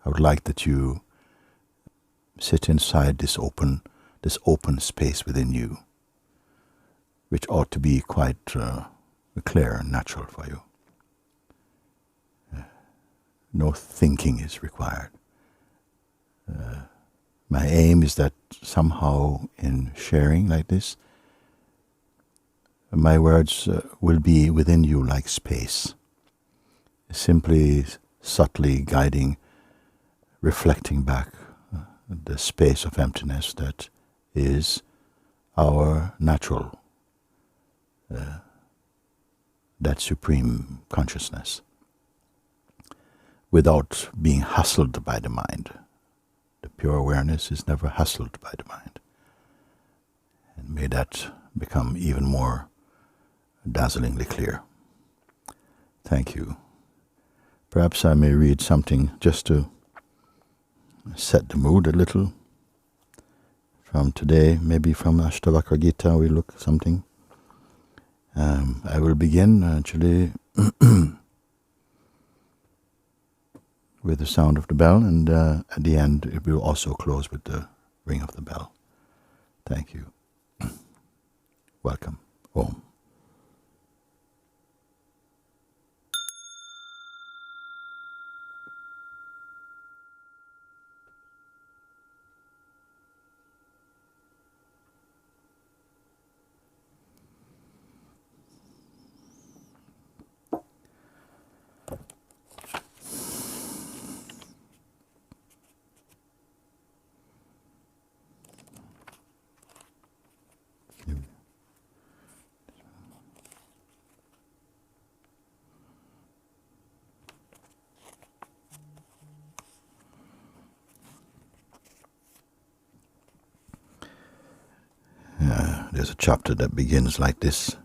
I would like that you sit inside this open space within you, which ought to be quite clear and natural for you. No thinking is required. My aim is that somehow in sharing like this, my words will be within you like space, simply subtly guiding, reflecting back the space of emptiness that is our natural, that supreme consciousness, without being hustled by the mind. The pure awareness is never hustled by the mind. And may that become even more dazzlingly clear. Thank you. Perhaps I may read something just to set the mood a little. From today, maybe from Ashtavakra Gita, we look something. I will begin actually with the sound of the bell, and at the end it will also close with the ring of the bell. Thank you. Welcome. Om. There's a chapter that begins like this.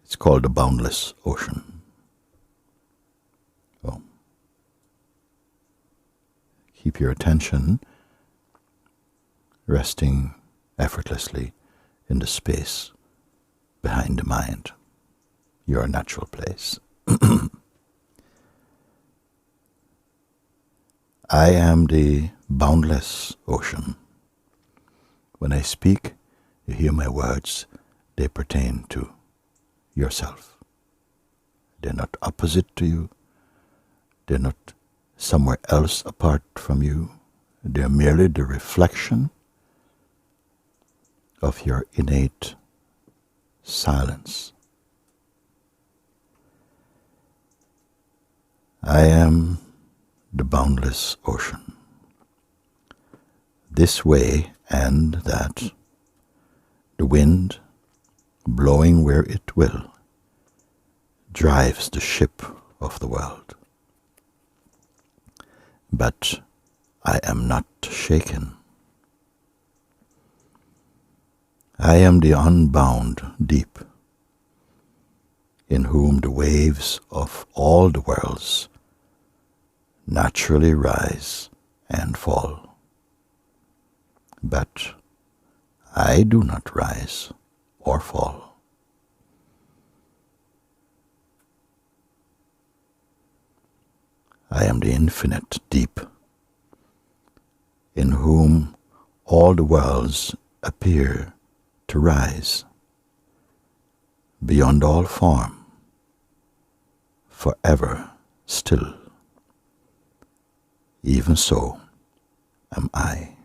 It's called The Boundless Ocean. So, keep your attention resting effortlessly in the space behind the mind, your natural place. I am the boundless ocean. When I speak, you hear my words. They pertain to yourself. They're not opposite to you. They're not somewhere else apart from you. They're merely the reflection of your innate silence. I am the boundless ocean. This way and that, the wind, blowing where it will, drives the ship of the world. But I am not shaken. I am the unbound deep, in whom the waves of all the worlds naturally rise and fall. But I do not rise or fall. I am the infinite deep, in whom all the worlds appear to rise, beyond all form, forever still. Even so am I.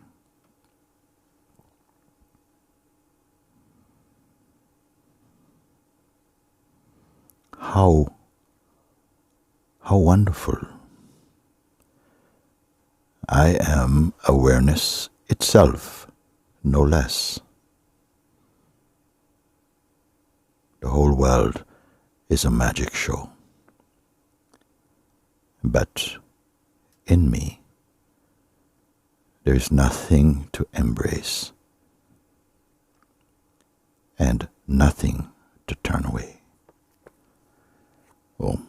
How wonderful. I am awareness itself, no less. The whole world is a magic show. But in me, there is nothing to embrace and nothing to turn away. Om.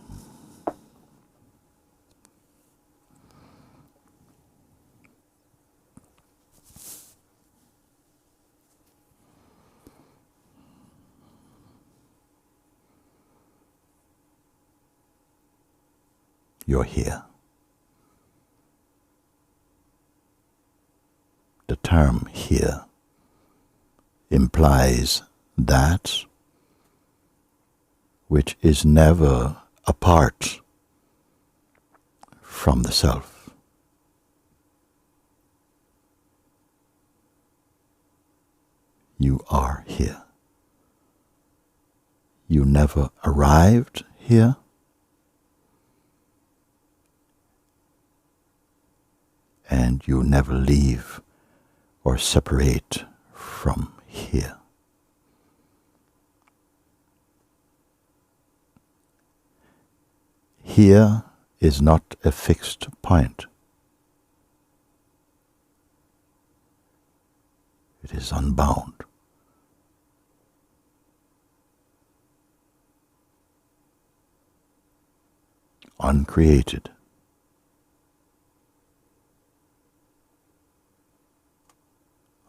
you're here. The term here implies that which is never apart from the self. You are here. You never arrived here. And you never leave or separate from here. Here is not a fixed point. It is unbound. Uncreated.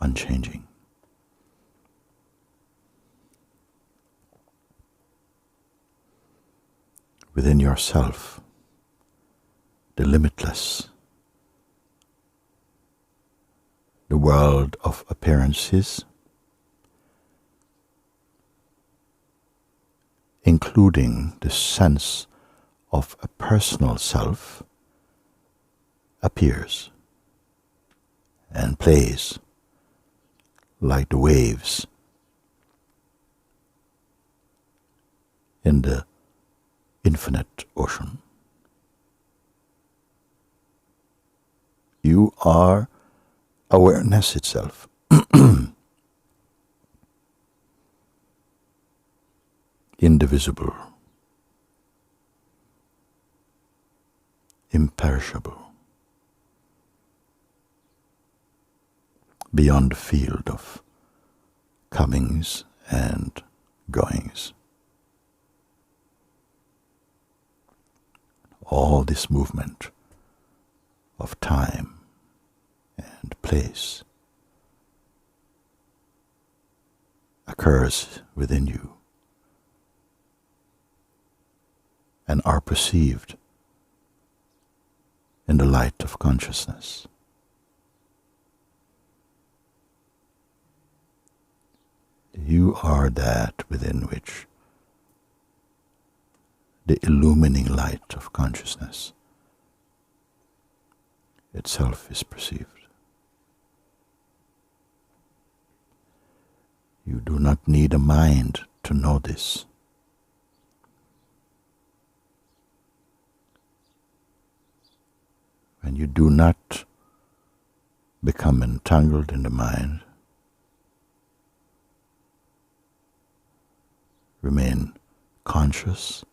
Unchanging. Within yourself, the limitless, the world of appearances, including the sense of a personal self, appears and plays like the waves in the infinite ocean. You are awareness itself. Indivisible, imperishable, beyond the field of comings and goings. All this movement of time and place occurs within you and are perceived in the light of consciousness. You are that within which the illumining light of consciousness itself is perceived. You do not need a mind to know this. When you do not become entangled in the mind, remain conscious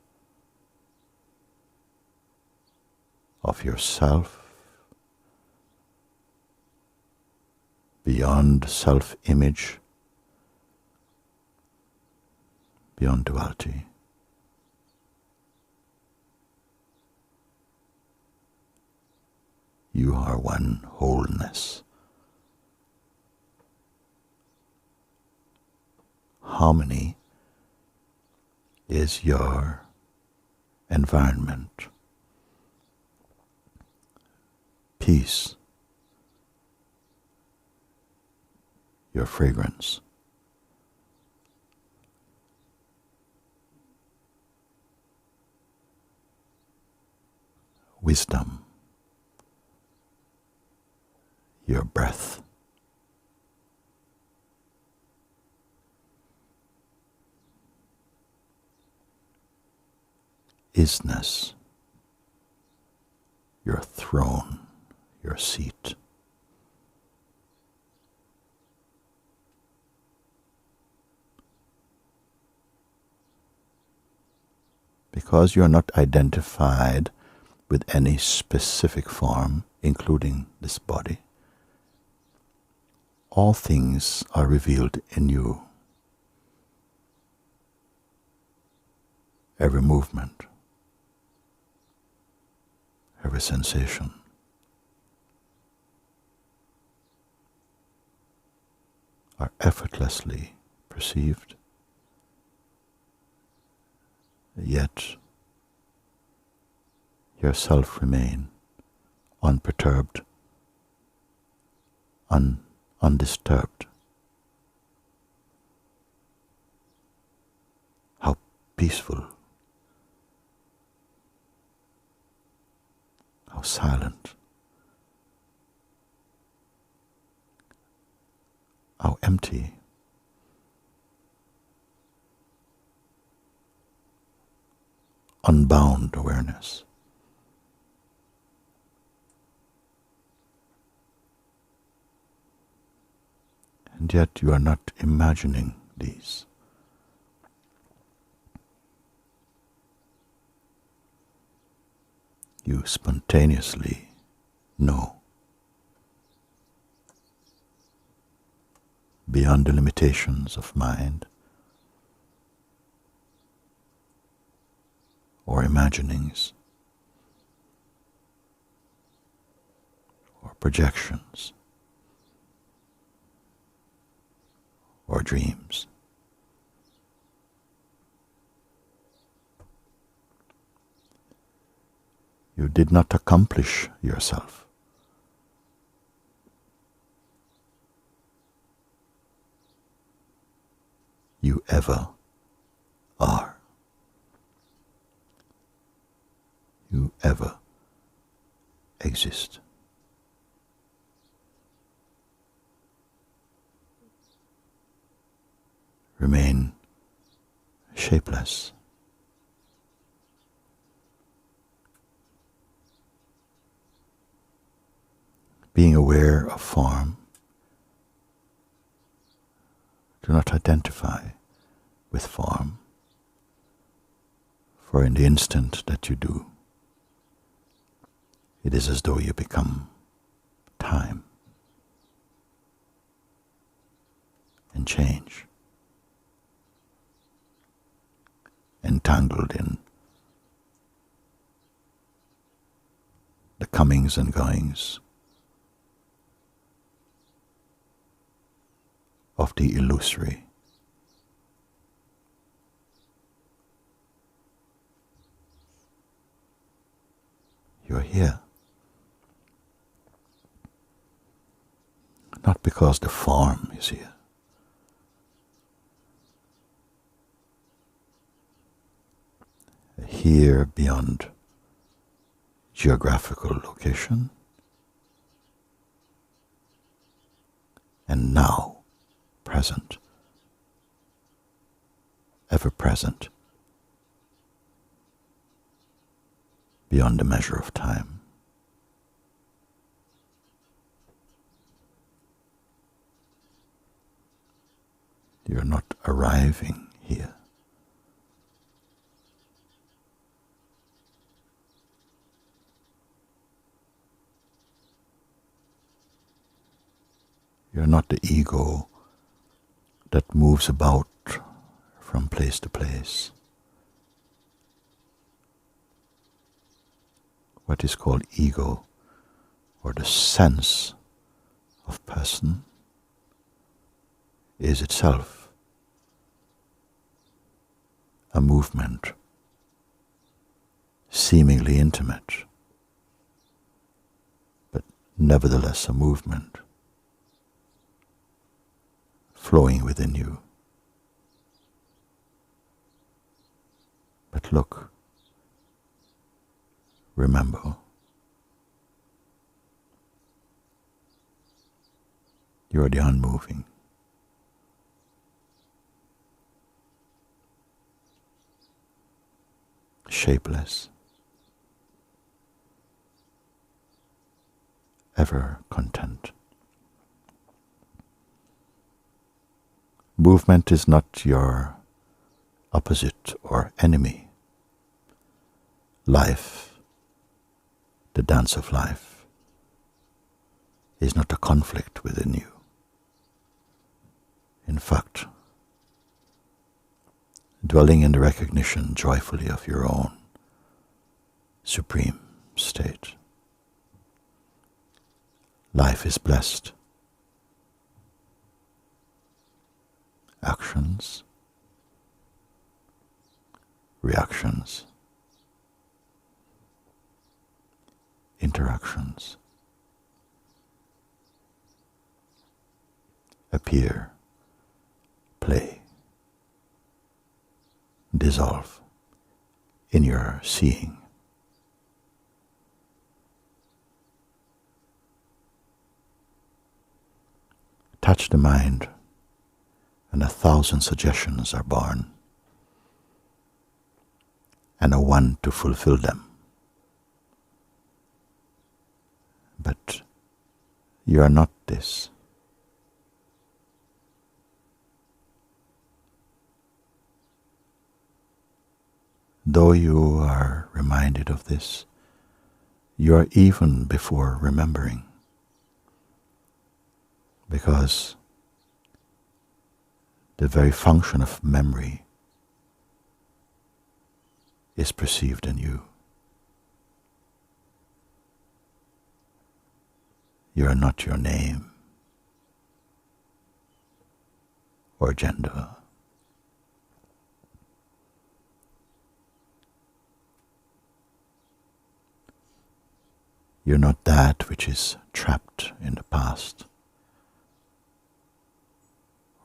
of yourself, beyond self-image, beyond duality. You are one wholeness. Harmony is your environment. Peace, your fragrance. Wisdom, your breath. Isness, your throne, your seat. Because you are not identified with any specific form, including this body, all things are revealed in you. Every movement, every sensation, are effortlessly perceived, yet yourself remain unperturbed, undisturbed. How peaceful, how silent, how empty, unbound awareness. And yet you are not imagining these. You spontaneously know, beyond the limitations of mind or imaginings or projections or dreams. You did not accomplish yourself. You ever are. You ever exist. Remain shapeless. Being aware of form, do not identify with form, for in the instant that you do, it is as though you become time and change, entangled in the comings and goings of the illusory. You're here, not because the form is here. Here beyond geographical location, and now present, ever present, beyond the measure of time. You're not arriving here. You're not the ego that moves about from place to place. What is called ego, or the sense of person, is itself a movement, seemingly intimate, but nevertheless a movement flowing within you. But look, remember, you are the unmoving. Shapeless, ever content. Movement is not your opposite or enemy. Life, the dance of life, is not a conflict within you. In fact, dwelling in the recognition joyfully of your own supreme state. Life is blessed. Actions, reactions, interactions appear, play, dissolve in your seeing. Touch the mind, and 1,000 suggestions are born, and a one to fulfill them. But you are not this. Though you are reminded of this, you are even before remembering, because the very function of memory is perceived in you. You are not your name or gender. You're not that which is trapped in the past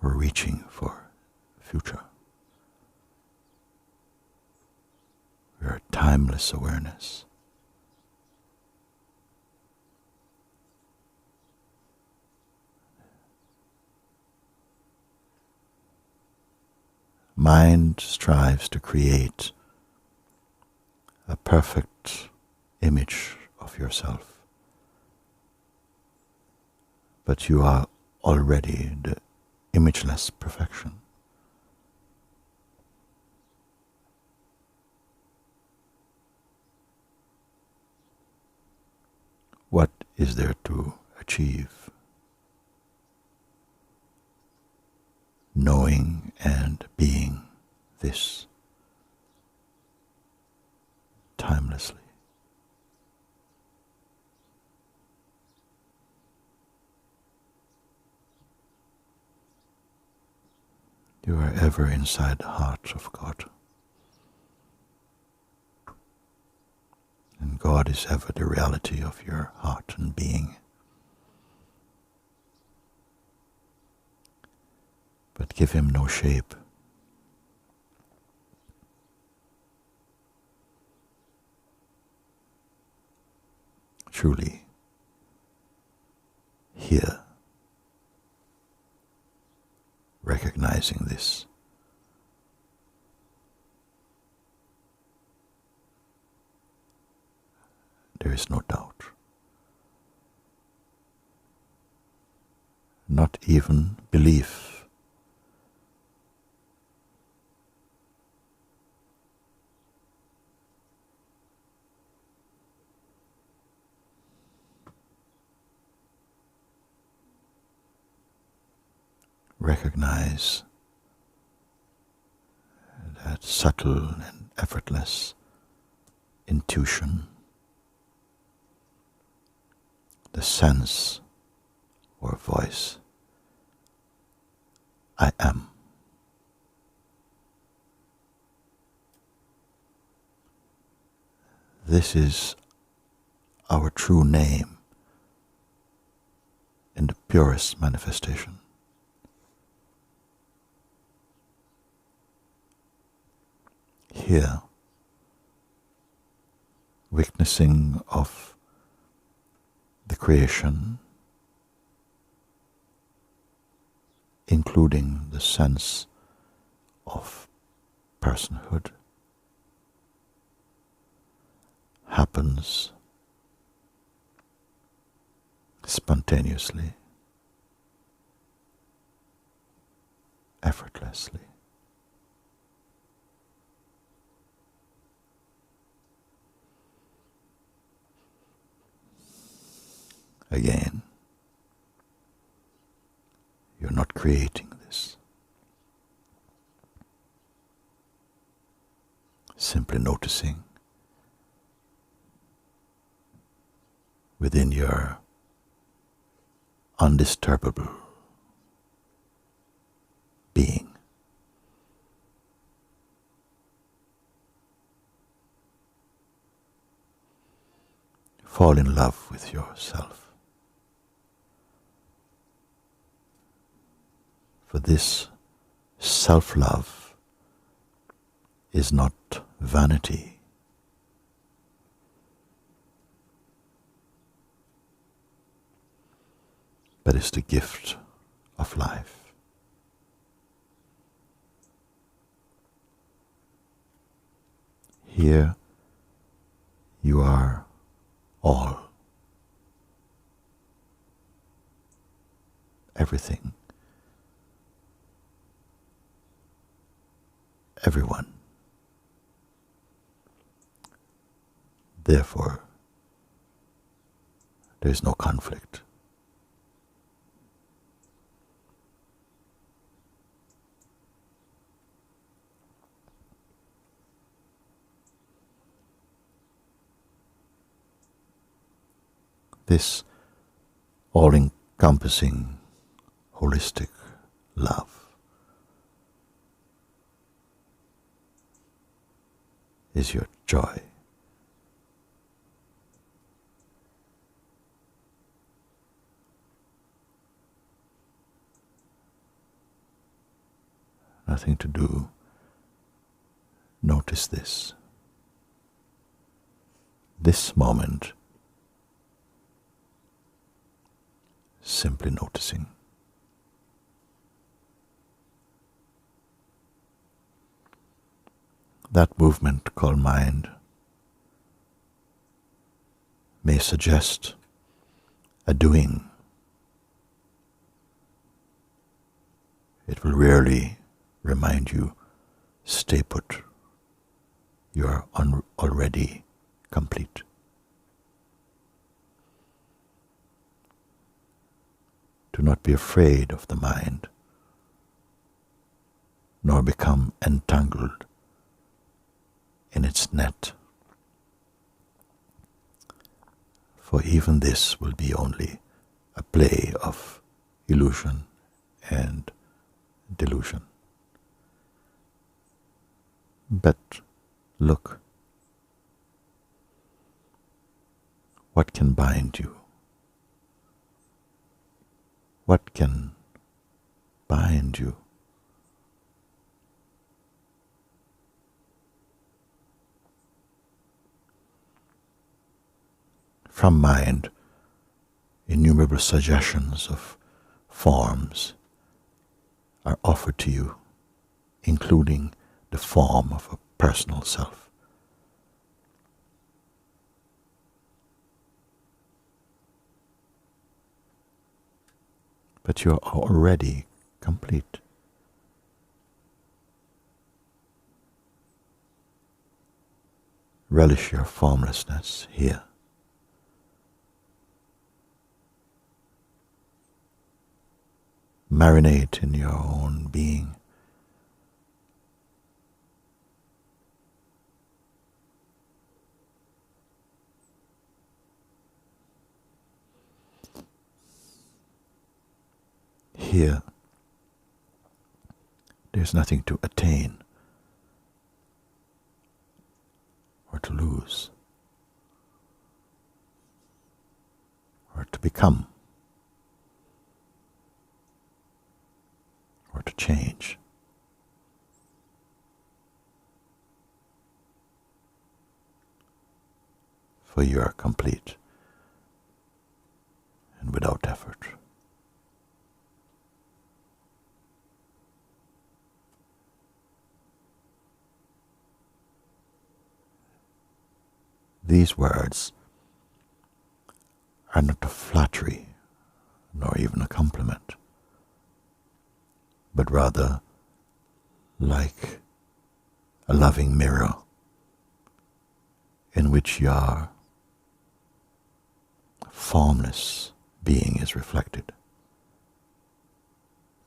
or reaching for the future. You're a timeless awareness. Mind strives to create a perfect image of yourself, but you are already the imageless perfection. What is there to achieve? Knowing and being this timelessly. You are ever inside the heart of God. And God is ever the reality of your heart and being. But give him no shape. Truly, here, recognizing this, there is no doubt. Not even belief. Recognize that subtle and effortless intuition, the sense or voice, I am. This is our true name in the purest manifestation. Here, witnessing of the creation, including the sense of personhood, happens spontaneously, effortlessly. Again, you're not creating this. Simply noticing within your undisturbable being. fall in love with yourself. For this self-love is not vanity, but is the gift of life. Here you are all, everything, everyone. Therefore, there is no conflict. This all-encompassing, holistic love is your joy. Nothing to do. Notice this. This moment, simply noticing. That movement called mind may suggest a doing. It will rarely remind you, stay put. You are already complete. Do not be afraid of the mind, nor become entangled in its net. For even this will be only a play of illusion and delusion. But look, what can bind you? What can bind you? From mind, innumerable suggestions of forms are offered to you, including the form of a personal self. But you are already complete. Relish your formlessness here. Marinate in your own being. Here, there's nothing to attain or to lose or to become or to change. For you are complete and without effort. These words are not a flattery, nor even a compliment, but rather like a loving mirror in which your formless being is reflected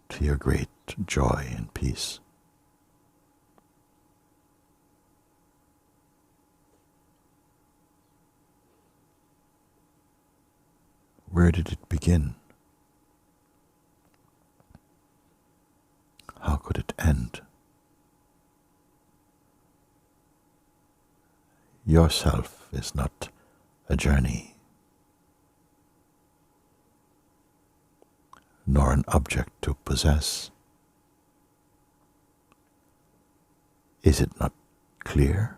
to your great joy and peace. Where did it begin? How could it end? Yourself is not a journey nor an object to possess. Is it not clear?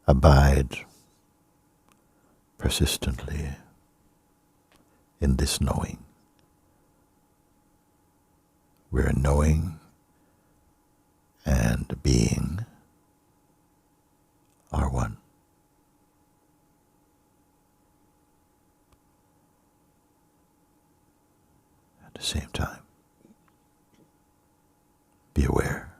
Abide persistently in this knowing, where knowing and being are one. At the same time, be aware.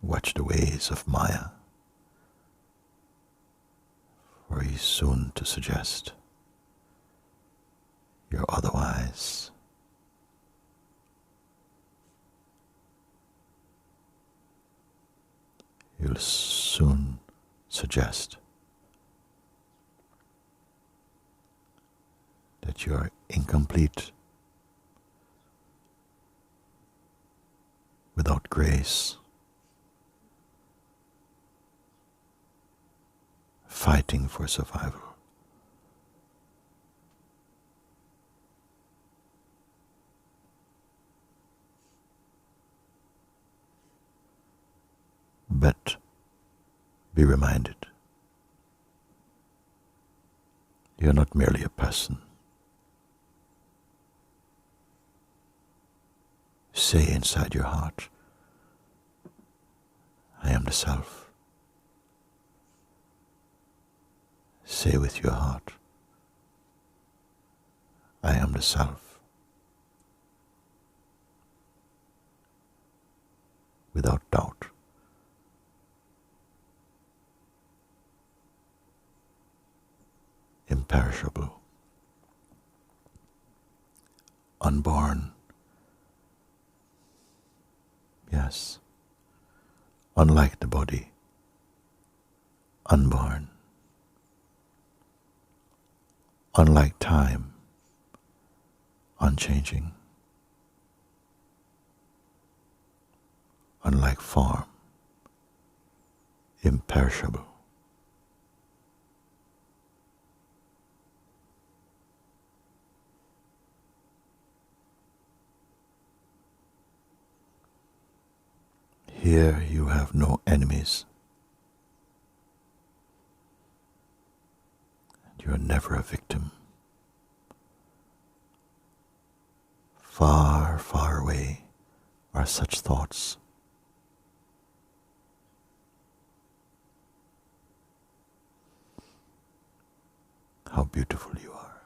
Watch the ways of Maya, for he's soon to suggest you're otherwise. He'll soon suggest that you are incomplete, without grace, fighting for survival. But be reminded, you're not merely a person. Say inside your heart, I am the self. Say with your heart, I am the self. Without doubt. Imperishable, unborn, yes, unlike the body, unborn, unlike time, unchanging, unlike form, imperishable. Here you have no enemies. And you are never a victim. Far, far away are such thoughts. How beautiful you are.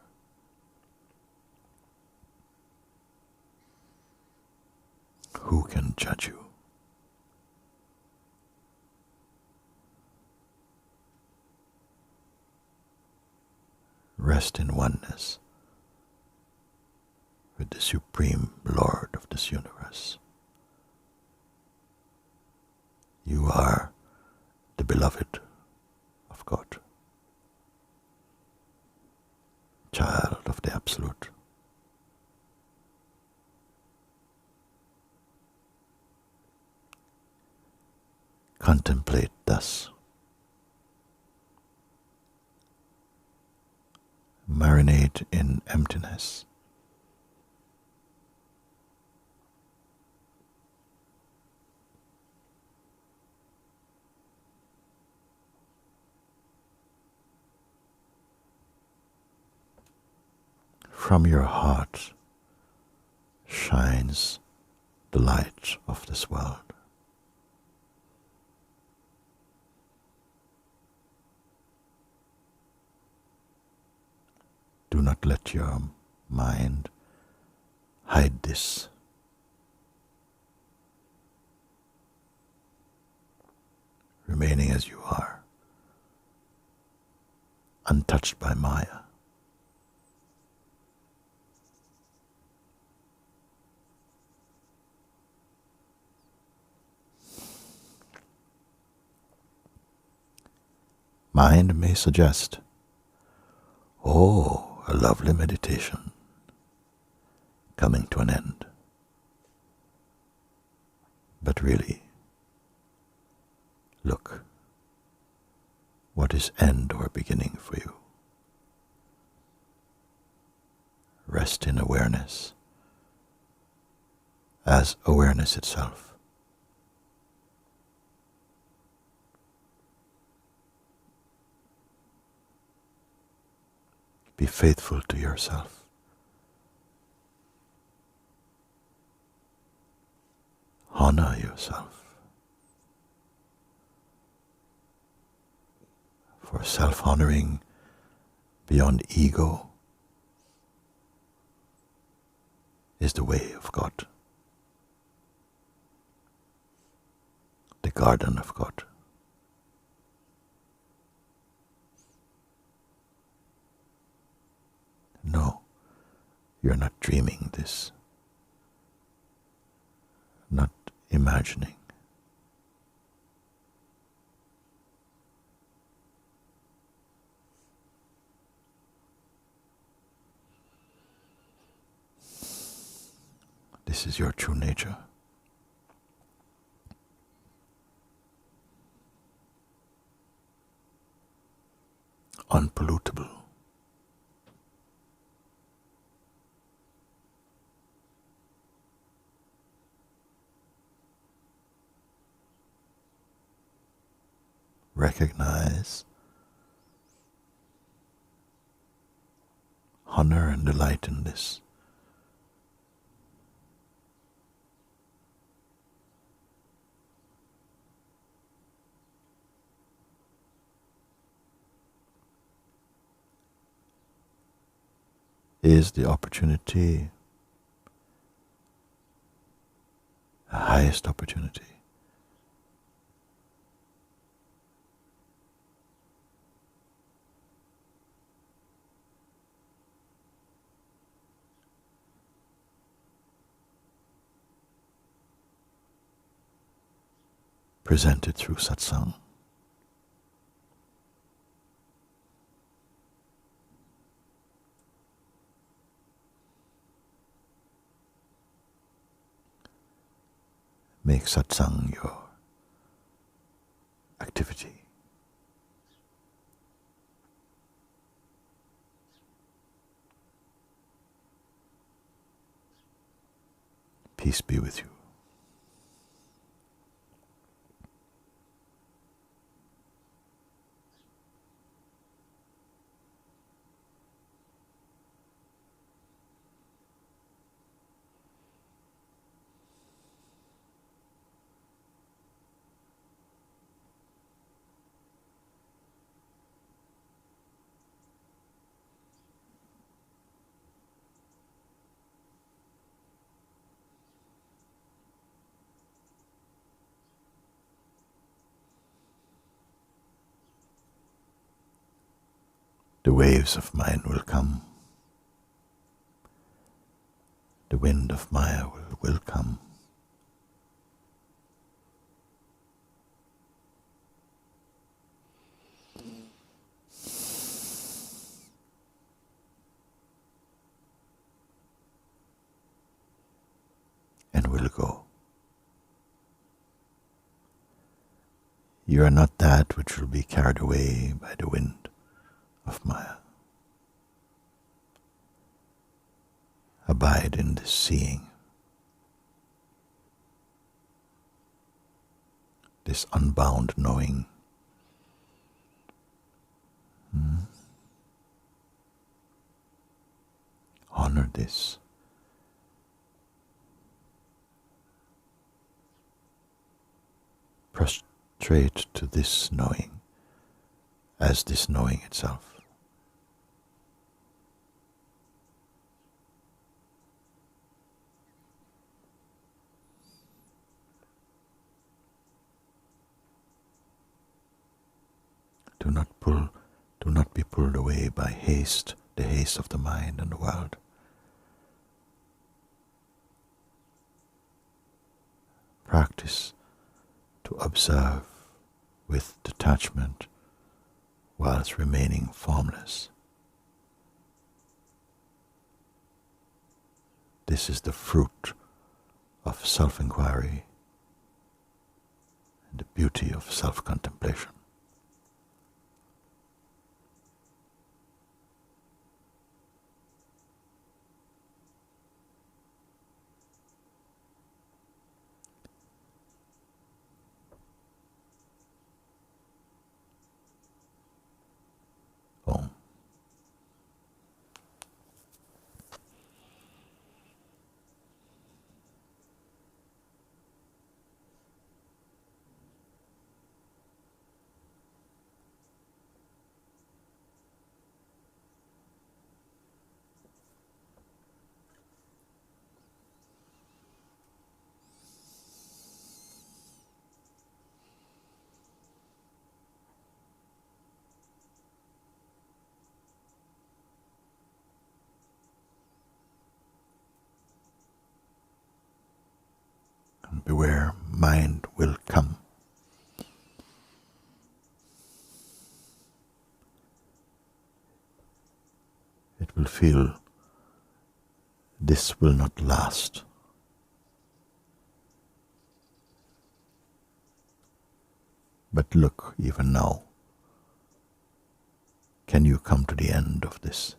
Who can judge you? Rest in oneness with the Supreme Lord of this universe. You are the beloved of God, child of the Absolute. Contemplate thus. Marinate in emptiness. From your heart shines the light of this world. Do not let your mind hide this. Remaining as you are, untouched by Maya. Mind may suggest, oh, a lovely meditation coming to an end. But really, look, what is end or beginning for you? Rest in awareness as awareness itself. Be faithful to yourself. Honor yourself. For self-honoring beyond ego is the way of God, the garden of God. No, you're not dreaming this, not imagining. This is your true nature. Unpollutable. Recognize, honor and delight in this. Is the opportunity, the highest opportunity. Presented through satsang. Make satsang your activity. Peace be with you. The waves of mind will come. The wind of Maya will come. And will go. You are not that which will be carried away by the wind of Maya. Abide in this seeing, this unbound knowing. Honor this. Prostrate to this knowing as this knowing itself. Do not be pulled away by haste, the haste of the mind and the world. Practice to observe with detachment whilst remaining formless. This is the fruit of self-inquiry the beauty of self-contemplation. Om. And beware, mind will come. It will feel this will not last. But look, even now, can you come to the end of this?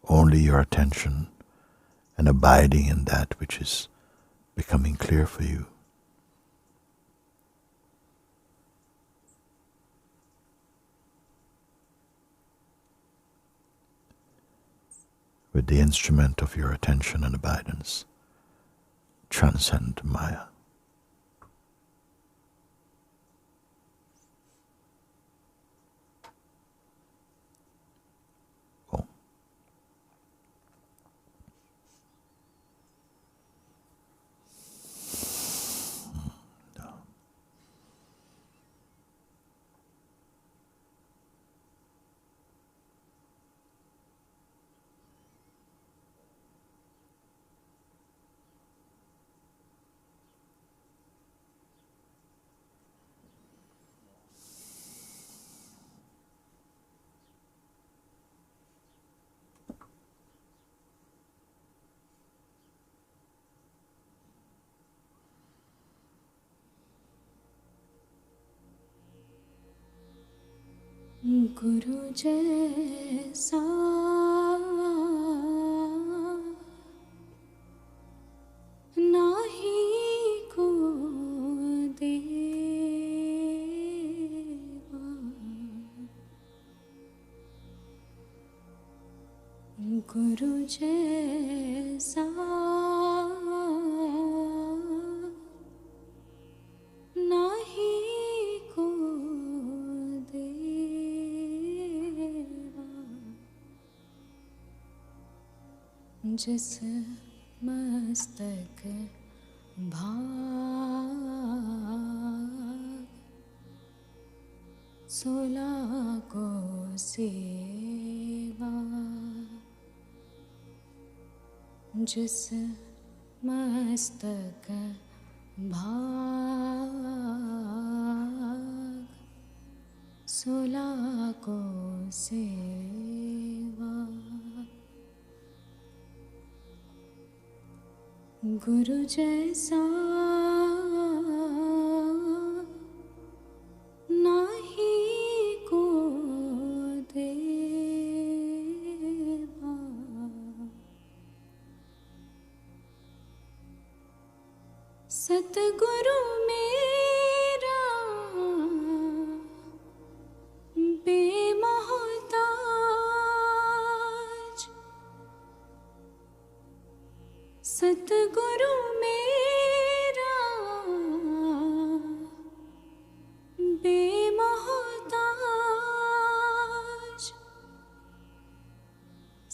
Only your attention and abiding in that which is becoming clear for you. With the instrument of your attention and abidance, transcend Maya. गुरु जैसा नाही को देवा, गुरु जैसा नाही को जिस मस्तक भाग 16 को सेवा, जिस मस्तक भाग 16 को सेवा, गुरु जैसा नाही को देवा, सतगुरु मेरा बेमोहताज, सतगुरु मेरा बेमोहताज,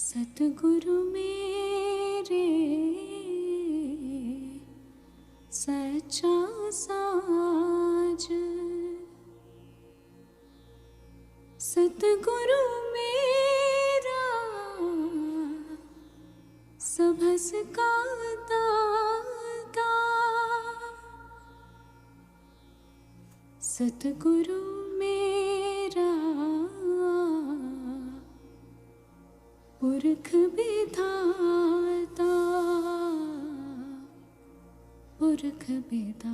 सतगुरु मेरे सच्चा साज, सतगुरु मेरा सबस का दाता, सतगुरु मेरा पुरख विधाता, पुरख बिदाता,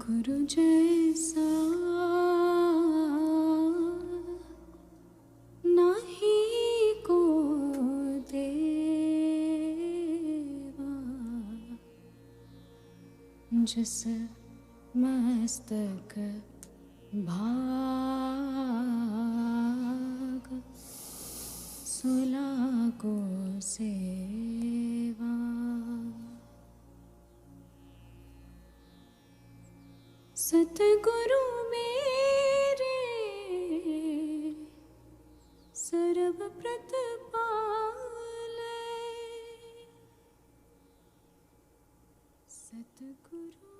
गुरु जैसा नहीं को देवा, जिस मस्तक भाग सुला को सेवा। सतगुरु मेरे सर्व प्रतिपाले, सतगुरु